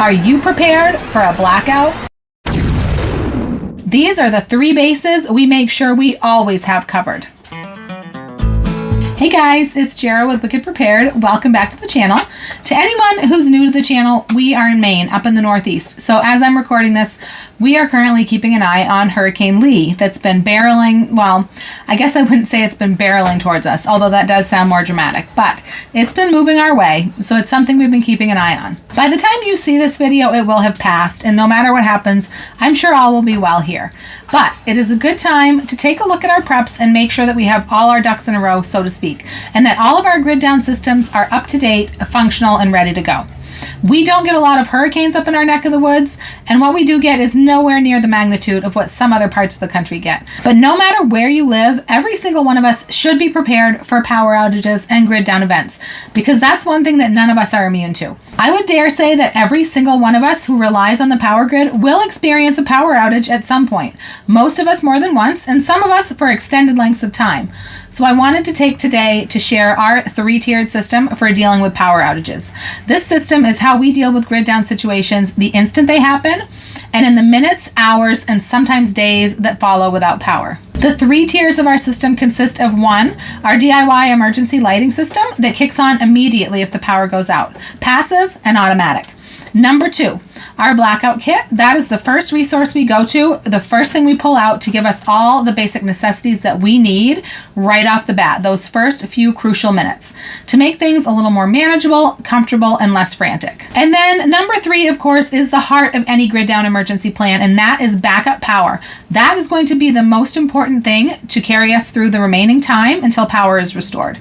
Are you prepared for a blackout? These are the 3 bases we make sure we always have covered. Hey guys, it's Jara with Wicked Prepared. Welcome back to the channel. To anyone who's new to the channel, we are in Maine, up in the Northeast. So as I'm recording this, we are currently keeping an eye on Hurricane Lee that's been barreling, well, I guess I wouldn't say it's been barreling towards us, although that does sound more dramatic, but it's been moving our way, so it's something we've been keeping an eye on. By the time you see this video, it will have passed, and no matter what happens, I'm sure all will be well here. But it is a good time to take a look at our preps and make sure that we have all our ducks in a row, so to speak, and that all of our grid down systems are up to date, functional, and ready to go. We don't get a lot of hurricanes up in our neck of the woods, and what we do get is nowhere near the magnitude of what some other parts of the country get. But no matter where you live, every single one of us should be prepared for power outages and grid down events, because that's one thing that none of us are immune to. I would dare say that every single one of us who relies on the power grid will experience a power outage at some point. Most of us more than once, and some of us for extended lengths of time. So I wanted to take today to share our 3-tiered system for dealing with power outages. This system is how we deal with grid down situations the instant they happen, and in the minutes, hours, and sometimes days that follow without power. The 3 tiers of our system consist of 1, our DIY emergency lighting system that kicks on immediately if the power goes out, passive and automatic. Number 2, our blackout kit. That is the first resource we go to, the first thing we pull out to give us all the basic necessities that we need right off the bat, those first few crucial minutes, to make things a little more manageable, comfortable, and less frantic. And then number 3, of course, is the heart of any grid down emergency plan, and that is backup power. That is going to be the most important thing to carry us through the remaining time until power is restored.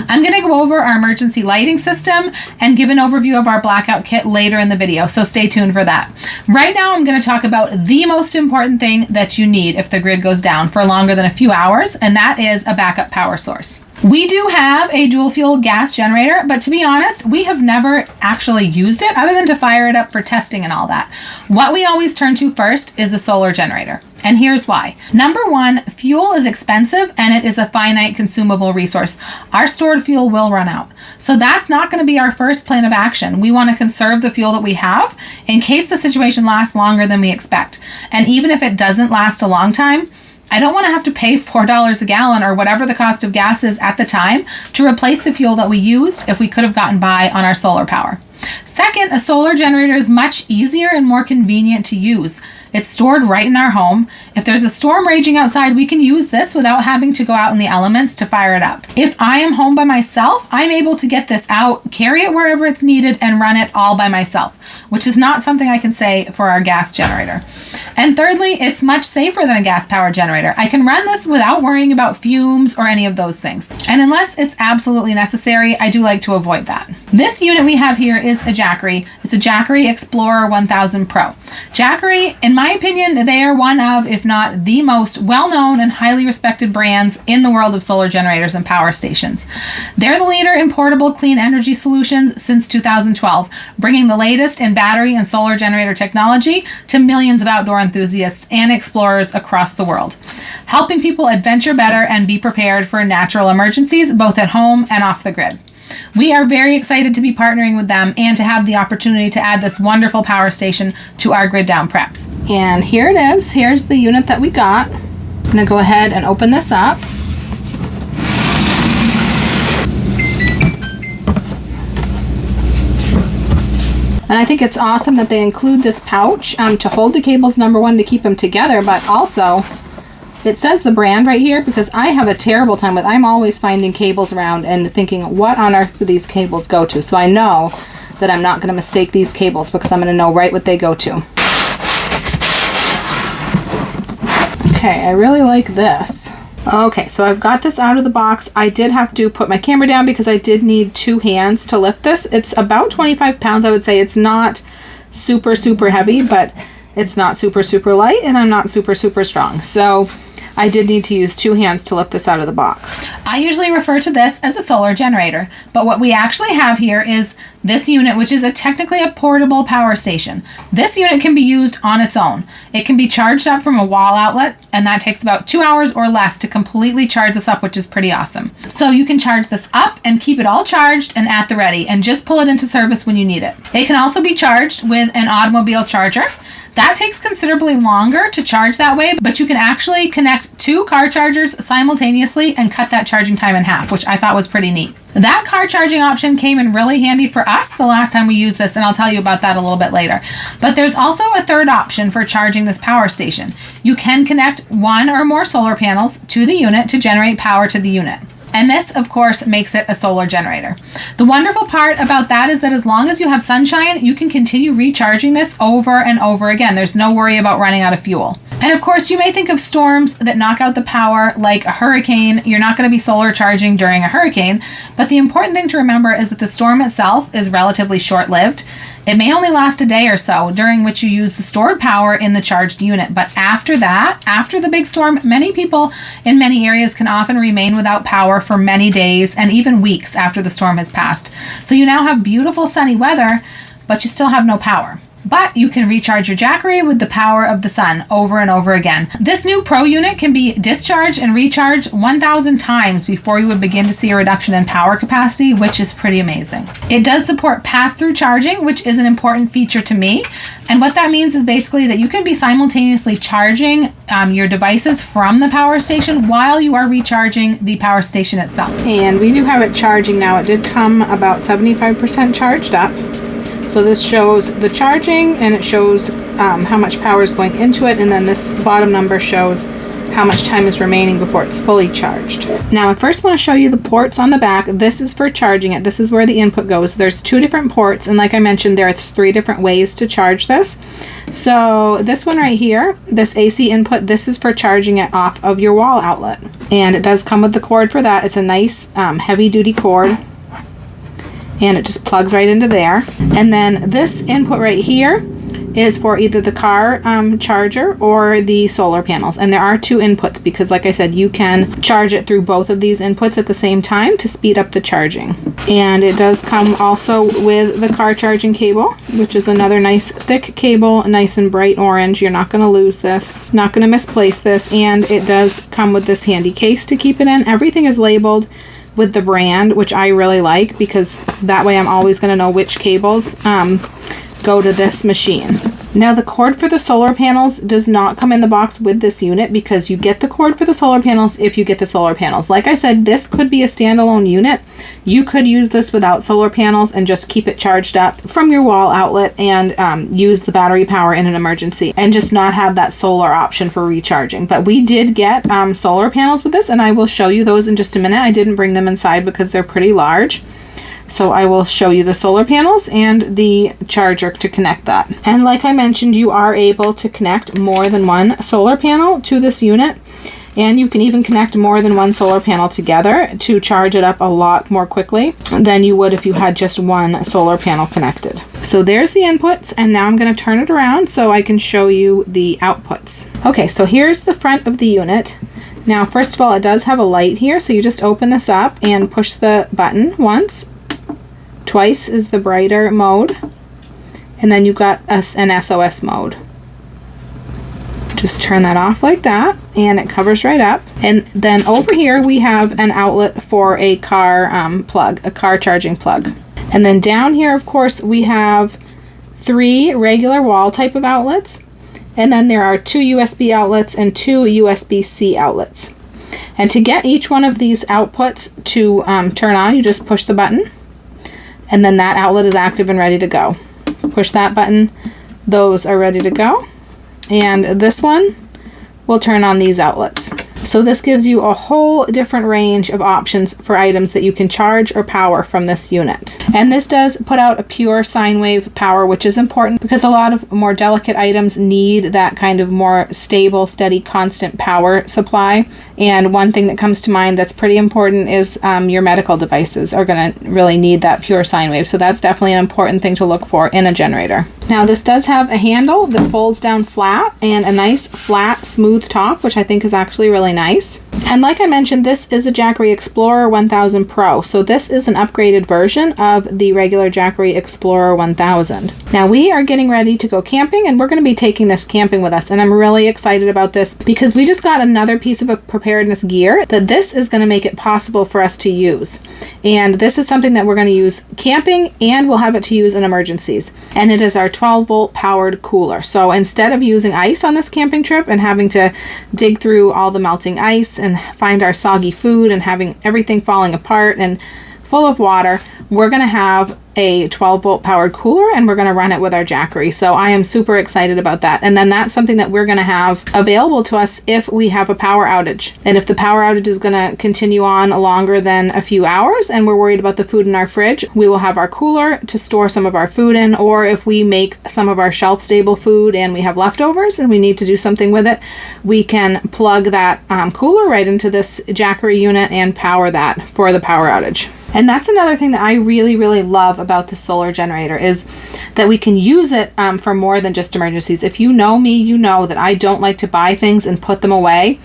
I'm going to go over our emergency lighting system and give an overview of our blackout kit later in the video, so stay tuned for that. Right now, I'm going to talk about the most important thing that you need if the grid goes down for longer than a few hours, and that is a backup power source. We do have a dual fuel gas generator, but to be honest, we have never actually used it other than to fire it up for testing and all that. What we always turn to first is a solar generator. And here's why. Number 1, fuel is expensive and it is a finite consumable resource. Our stored fuel will run out. So that's not going to be our first plan of action. We want to conserve the fuel that we have in case the situation lasts longer than we expect. And even if it doesn't last a long time, I don't want to have to pay $4 a gallon or whatever the cost of gas is at the time to replace the fuel that we used if we could have gotten by on our solar power. Second, a solar generator is much easier and more convenient to use. It's stored right in our home. If there's a storm raging outside, we can use this without having to go out in the elements to fire it up. If I am home by myself, I'm able to get this out, carry it wherever it's needed, and run it all by myself, which is not something I can say for our gas generator. And thirdly, it's much safer than a gas-powered generator. I can run this without worrying about fumes or any of those things. And unless it's absolutely necessary, I do like to avoid that. This unit we have here is a Jackery. It's a Jackery Explorer 1000 Pro. Jackery, in my opinion, they are one of, if not the most well-known and highly respected brands in the world of solar generators and power stations. They're the leader in portable clean energy solutions since 2012, bringing the latest in battery and solar generator technology to millions of outdoor enthusiasts and explorers across the world, helping people adventure better and be prepared for natural emergencies, both at home and off the grid. We are very excited to be partnering with them and to have the opportunity to add this wonderful power station to our grid down preps. And here it is. Here's the unit that we got. I'm going to go ahead and open this up. And I think it's awesome that they include this pouch to hold the cables, number 1, to keep them together, but also it says the brand right here, because I have a terrible time with, I'm always finding cables around and thinking, what on earth do these cables go to? So I know that I'm not going to mistake these cables because I'm going to know right what they go to. Okay, I really like this. Okay, so I've got this out of the box. I did have to put my camera down because I did need 2 hands to lift this. It's about 25 pounds, I would say. It's not super, super heavy, but it's not super, super light, and I'm not super, super strong. So I did need to use 2 hands to lift this out of the box. I usually refer to this as a solar generator, but what we actually have here is this unit, which is technically a portable power station. This unit can be used on its own. It can be charged up from a wall outlet, and that takes about 2 hours or less to completely charge this up, which is pretty awesome. So you can charge this up and keep it all charged and at the ready, and just pull it into service when you need it. It can also be charged with an automobile charger. That takes considerably longer to charge that way, but you can actually connect 2 car chargers simultaneously and cut that charging time in half, which I thought was pretty neat. That car charging option came in really handy for us the last time we used this, and I'll tell you about that a little bit later. But there's also a third option for charging this power station. You can connect 1 or more solar panels to the unit to generate power to the unit. And this, of course, makes it a solar generator. The wonderful part about that is that as long as you have sunshine, you can continue recharging this over and over again. There's no worry about running out of fuel. And of course, you may think of storms that knock out the power like a hurricane. You're not going to be solar charging during a hurricane, but the important thing to remember is that the storm itself is relatively short-lived. It may only last a day or so, during which you use the stored power in the charged unit. But after that, after the big storm, many people in many areas can often remain without power for many days and even weeks after the storm has passed. So you now have beautiful sunny weather, but you still have no power. But you can recharge your Jackery with the power of the sun over and over again. This new Pro unit can be discharged and recharged 1,000 times before you would begin to see a reduction in power capacity, which is pretty amazing. It does support pass-through charging, which is an important feature to me. And what that means is basically that you can be simultaneously charging your devices from the power station while you are recharging the power station itself. And we do have it charging now. It did come about 75% charged up. So this shows the charging, and it shows how much power is going into it, and then this bottom number shows how much time is remaining before it's fully charged. Now I first want to show you the ports on the back. This is for charging it. This is where the input goes. There's 2 different ports, and like I mentioned, there's 3 different ways to charge this. So this one right here, this AC input, this is for charging it off of your wall outlet, and it does come with the cord for that. It's a nice heavy duty cord, and it just plugs right into there. And then this input right here is for either the car charger or the solar panels. And there are 2 inputs because, like I said, you can charge it through both of these inputs at the same time to speed up the charging. And it does come also with the car charging cable, which is another nice thick cable, nice and bright orange. You're not going to lose this, not going to misplace this. And it does come with this handy case to keep it in. Everything is labeled with the brand, which I really like, because that way I'm always going to know which cables go to this machine. Now the cord for the solar panels does not come in the box with this unit, because you get the cord for the solar panels if you get the solar panels. Like I said, this could be a standalone unit. You could use this without solar panels and just keep it charged up from your wall outlet and use the battery power in an emergency and just not have that solar option for recharging. But we did get solar panels with this, and I will show you those in just a minute. I didn't bring them inside because they're pretty large. So I will show you the solar panels and the charger to connect that. And like I mentioned, you are able to connect more than one solar panel to this unit. And you can even connect more than one solar panel together to charge it up a lot more quickly than you would if you had just one solar panel connected. So there's the inputs, and now I'm going to turn it around so I can show you the outputs. Okay, so here's the front of the unit. Now, first of all, it does have a light here, so you just open this up and push the button once. Twice is the brighter mode, and then you've got an SOS mode. Just turn that off like that, and it covers right up. And then over here we have an outlet for a car plug, a car charging plug. And then down here, of course, we have 3 regular wall type of outlets, and then there are 2 USB outlets and 2 USB-C outlets. And to get each one of these outputs to turn on, you just push the button, and then that outlet is active and ready to go. Push that button, those are ready to go. And this one will turn on these outlets. So this gives you a whole different range of options for items that you can charge or power from this unit. And this does put out a pure sine wave power, which is important because a lot of more delicate items need that kind of more stable, steady, constant power supply. And one thing that comes to mind that's pretty important is your medical devices are going to really need that pure sine wave. So that's definitely an important thing to look for in a generator. Now this does have a handle that folds down flat and a nice flat smooth top, which I think is actually really nice. And like I mentioned, this is a Jackery Explorer 1000 Pro. So this is an upgraded version of the regular Jackery Explorer 1000. Now we are getting ready to go camping, and we're going to be taking this camping with us. And I'm really excited about this because we just got another piece of preparedness gear that this is going to make it possible for us to use. And this is something that we're going to use camping, and we'll have it to use in emergencies. And it is our 12-volt powered cooler. So instead of using ice on this camping trip and having to dig through all the melting ice and find our soggy food and having everything falling apart and full of water, we're going to have a 12-volt powered cooler, and we're going to run it with our Jackery. So I am super excited about that. And then that's something that we're going to have available to us if we have a power outage. And if the power outage is going to continue on longer than a few hours and we're worried about the food in our fridge, we will have our cooler to store some of our food in. Or if we make some of our shelf-stable food and we have leftovers and we need to do something with it, we can plug that cooler right into this Jackery unit and power that for the power outage. And that's another thing that I really, really love about the solar generator is that we can use it for more than just emergencies. If you know me, you know that I don't like to buy things and put them away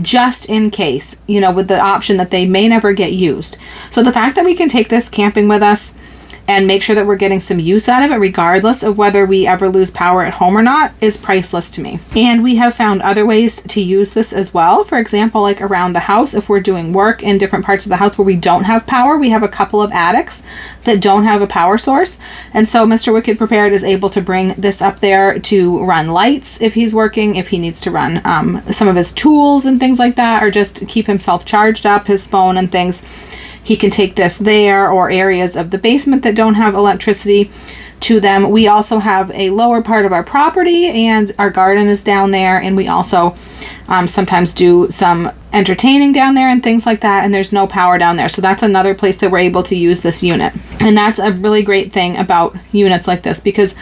just in case, you know, with the option that they may never get used. So the fact that we can take this camping with us and make sure that we're getting some use out of it, regardless of whether we ever lose power at home or not, is priceless to me. And we have found other ways to use this as well. For example, like around the house, if we're doing work in different parts of the house where we don't have power, we have a couple of attics that don't have a power source. And so Mr. Wicked Prepared is able to bring this up there to run lights if he's working, if he needs to run some of his tools and things like that, or just keep himself charged up, his phone and things. He can take this there, or areas of the basement that don't have electricity to them. We also have a lower part of our property, and our garden is down there, and we also sometimes do some entertaining down there and things like that, and there's no power down there. So that's another place that we're able to use this unit. And that's a really great thing about units like this, because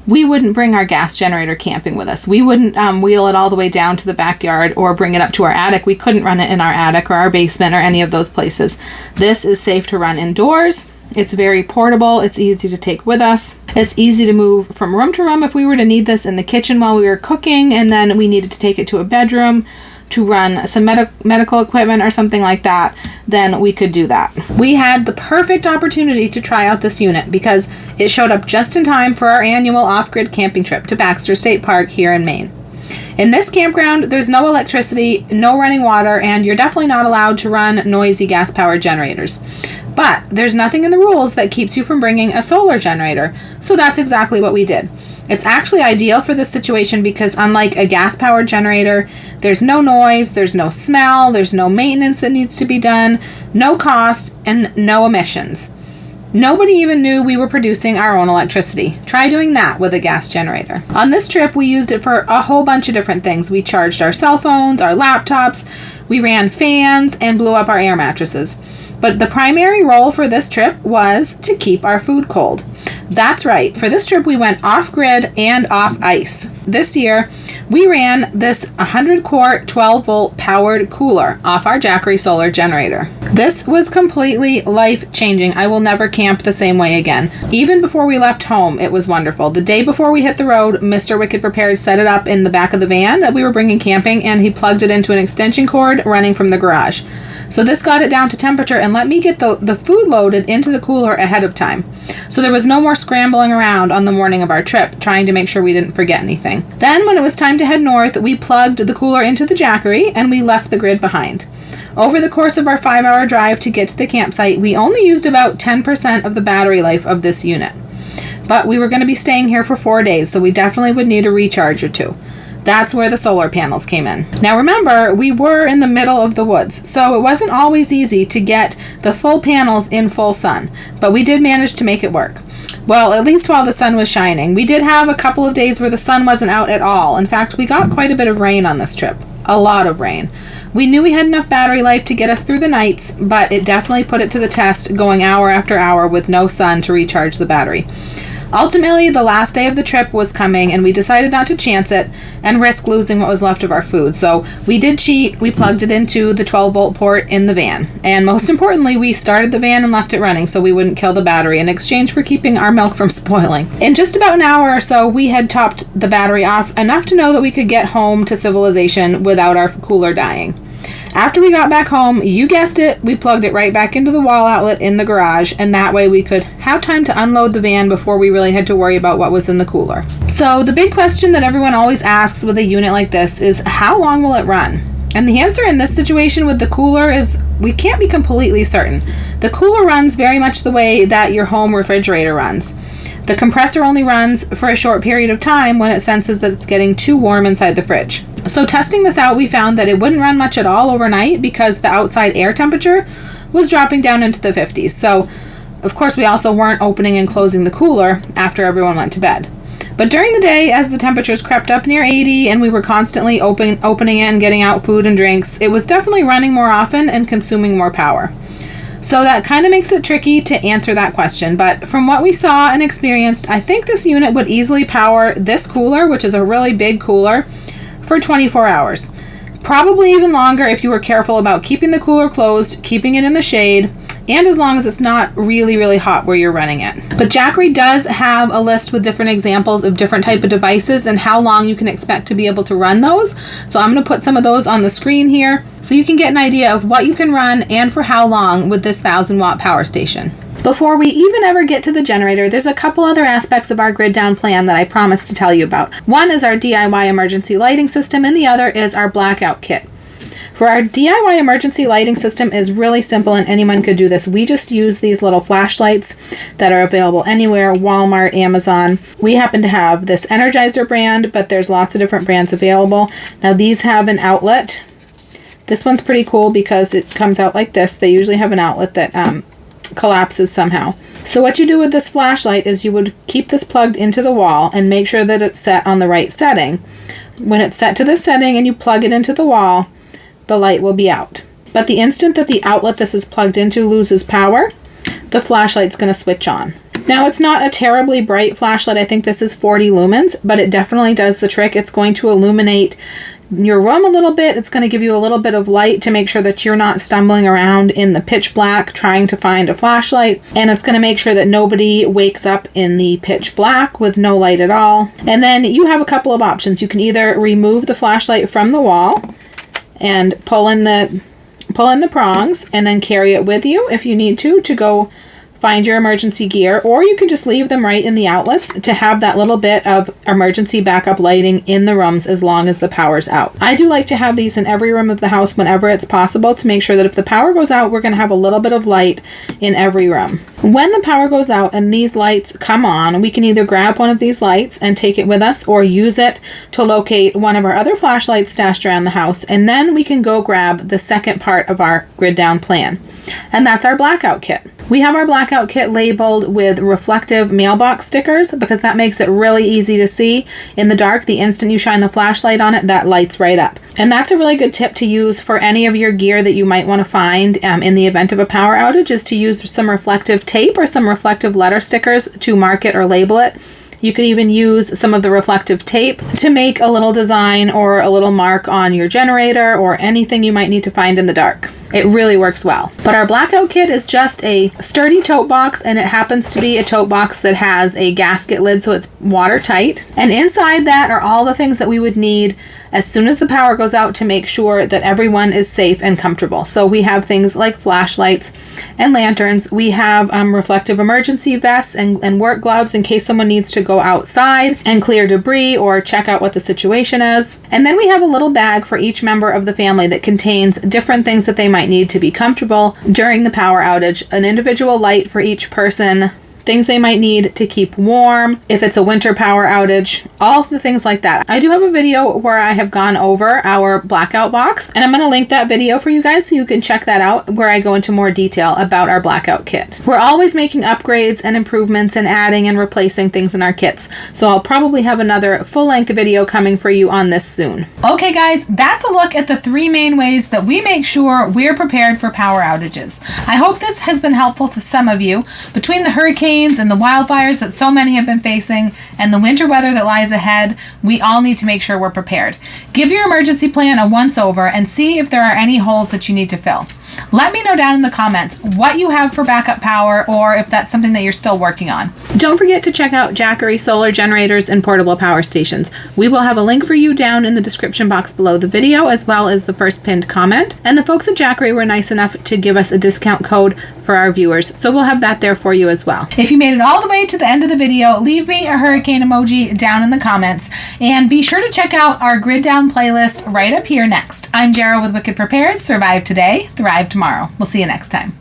we wouldn't bring our gas generator camping with us. We wouldn't wheel it all the way down to the backyard or bring it up to our attic. We couldn't run it in our attic or our basement or any of those places. This is safe to run indoors. It's very portable. It's easy to take with us. It's easy to move from room to room if we were to need this in the kitchen while we were cooking, and then we needed to take it to a bedroom to run some medical equipment or something like that, then we could do that. We had the perfect opportunity to try out this unit because it showed up just in time for our annual off-grid camping trip to Baxter State Park here in Maine. In this campground, there's no electricity, no running water, and you're definitely not allowed to run noisy gas-powered generators. But there's nothing in the rules that keeps you from bringing a solar generator, so that's exactly what we did. It's actually ideal for this situation because unlike a gas-powered generator, there's no noise, there's no smell, there's no maintenance that needs to be done, no cost, and no emissions. Nobody even knew we were producing our own electricity. Try doing that with a gas generator. On this trip, we used it for a whole bunch of different things. We charged our cell phones, our laptops, we ran fans, and blew up our air mattresses. But the primary role for this trip was to keep our food cold. That's right. For this trip, we went off-grid and off ice. This year, we ran this 100-quart, 12-volt powered cooler off our Jackery solar generator. This was completely life-changing. I will never camp the same way again. Even before we left home, it was wonderful. The day before we hit the road, Mr. Wicked Prepared set it up in the back of the van that we were bringing camping, and he plugged it into an extension cord running from the garage. So this got it down to temperature and let me get the food loaded into the cooler ahead of time. So there was no more scrambling around on the morning of our trip, trying to make sure we didn't forget anything. Then when it was time to head north, we plugged the cooler into the Jackery and we left the grid behind. Over the course of our 5-hour drive to get to the campsite, we only used about 10% of the battery life of this unit. But we were going to be staying here for 4 days, so we definitely would need a recharge or two. That's where the solar panels came in. Now remember, we were in the middle of the woods, so it wasn't always easy to get the full panels in full sun, but we did manage to make it work. Well, at least while the sun was shining. We did have a couple of days where the sun wasn't out at all. In fact, we got quite a bit of rain on this trip. A lot of rain. We knew we had enough battery life to get us through the nights, but it definitely put it to the test going hour after hour with no sun to recharge the battery. Ultimately, the last day of the trip was coming, and we decided not to chance it and risk losing what was left of our food. So we did cheat. We plugged it into the 12-volt port in the van. And most importantly, we started the van and left it running so we wouldn't kill the battery in exchange for keeping our milk from spoiling. In just about an hour or so, we had topped the battery off enough to know that we could get home to civilization without our cooler dying. After we got back home, you guessed it, we plugged it right back into the wall outlet in the garage, and that way we could have time to unload the van before we really had to worry about what was in the cooler. So the big question that everyone always asks with a unit like this is, how long will it run? And the answer in this situation with the cooler is we can't be completely certain. The cooler runs very much the way that your home refrigerator runs. The compressor only runs for a short period of time when it senses that it's getting too warm inside the fridge. So testing this out, we found that it wouldn't run much at all overnight because the outside air temperature was dropping down into the 50s. So, of course, we also weren't opening and closing the cooler after everyone went to bed. But during the day, as the temperatures crept up near 80 and we were constantly opening it and getting out food and drinks, it was definitely running more often and consuming more power. So that kind of makes it tricky to answer that question, but from what we saw and experienced, I think this unit would easily power this cooler, which is a really big cooler, for 24 hours. Probably even longer if you were careful about keeping the cooler closed, keeping it in the shade, and as long as it's not really, really hot where you're running it. But Jackery does have a list with different examples of different type of devices and how long you can expect to be able to run those. So I'm going to put some of those on the screen here so you can get an idea of what you can run and for how long with this 1,000-watt power station. Before we even ever get to the generator, there's a couple other aspects of our grid down plan that I promised to tell you about. One is our DIY emergency lighting system, and the other is our blackout kit. For our DIY emergency lighting system is really simple, and anyone could do this. We just use these little flashlights that are available anywhere, Walmart, Amazon. We happen to have this Energizer brand, but there's lots of different brands available. Now these have an outlet. This one's pretty cool because it comes out like this. They usually have an outlet that collapses somehow. So what you do with this flashlight is you would keep this plugged into the wall and make sure that it's set on the right setting. When it's set to this setting and you plug it into the wall, the light will be out. But the instant that the outlet this is plugged into loses power, the flashlight's going to switch on. Now, it's not a terribly bright flashlight. I think this is 40 lumens, but it definitely does the trick. It's going to illuminate your room a little bit. It's going to give you a little bit of light to make sure that you're not stumbling around in the pitch black trying to find a flashlight. And it's going to make sure that nobody wakes up in the pitch black with no light at all. And then you have a couple of options. You can either remove the flashlight from the wall and pull in the prongs and then carry it with you if you need to go find your emergency gear, or you can just leave them right in the outlets to have that little bit of emergency backup lighting in the rooms as long as the power's out. I do like to have these in every room of the house whenever it's possible to make sure that if the power goes out, we're going to have a little bit of light in every room. When the power goes out and these lights come on, we can either grab one of these lights and take it with us or use it to locate one of our other flashlights stashed around the house, and then we can go grab the second part of our grid down plan. And that's our blackout kit. We have our blackout kit labeled with reflective mailbox stickers because that makes it really easy to see in the dark. The instant you shine the flashlight on it, that lights right up. And that's a really good tip to use for any of your gear that you might want to find in the event of a power outage, is to use some reflective tape or some reflective letter stickers to mark it or label it. You could even use some of the reflective tape to make a little design or a little mark on your generator or anything you might need to find in the dark. It really works well. But our blackout kit is just a sturdy tote box, and it happens to be a tote box that has a gasket lid so it's watertight. And inside that are all the things that we would need as soon as the power goes out to make sure that everyone is safe and comfortable. So we have things like flashlights and lanterns. We have reflective emergency vests and work gloves in case someone needs to go outside and clear debris or check out what the situation is. And then we have a little bag for each member of the family that contains different things that they might need to be comfortable during the power outage. An individual light for each person, things they might need to keep warm if it's a winter power outage, all of the things like that. I do have a video where I have gone over our blackout box, and I'm going to link that video for you guys so you can check that out, where I go into more detail about our blackout kit. We're always making upgrades and improvements and adding and replacing things in our kits, so I'll probably have another full-length video coming for you on this soon. Okay guys, that's a look at the 3 main ways that we make sure we're prepared for power outages. I hope this has been helpful to some of you. Between the hurricane hurricanes and the wildfires that so many have been facing and the winter weather that lies ahead, we all need to make sure we're prepared. Give your emergency plan a once over and see if there are any holes that you need to fill. Let me know down in the comments what you have for backup power or if that's something that you're still working on. Don't forget to check out Jackery solar generators and portable power stations. We will have a link for you down in the description box below the video as well as the first pinned comment. And the folks at Jackery were nice enough to give us a discount code for our viewers, so we'll have that there for you as well. If you made it all the way to the end of the video, leave me a hurricane emoji down in the comments and be sure to check out our grid down playlist right up here next. I'm Jara with Wicked Prepared. Survive today, thrive tomorrow. We'll see you next time.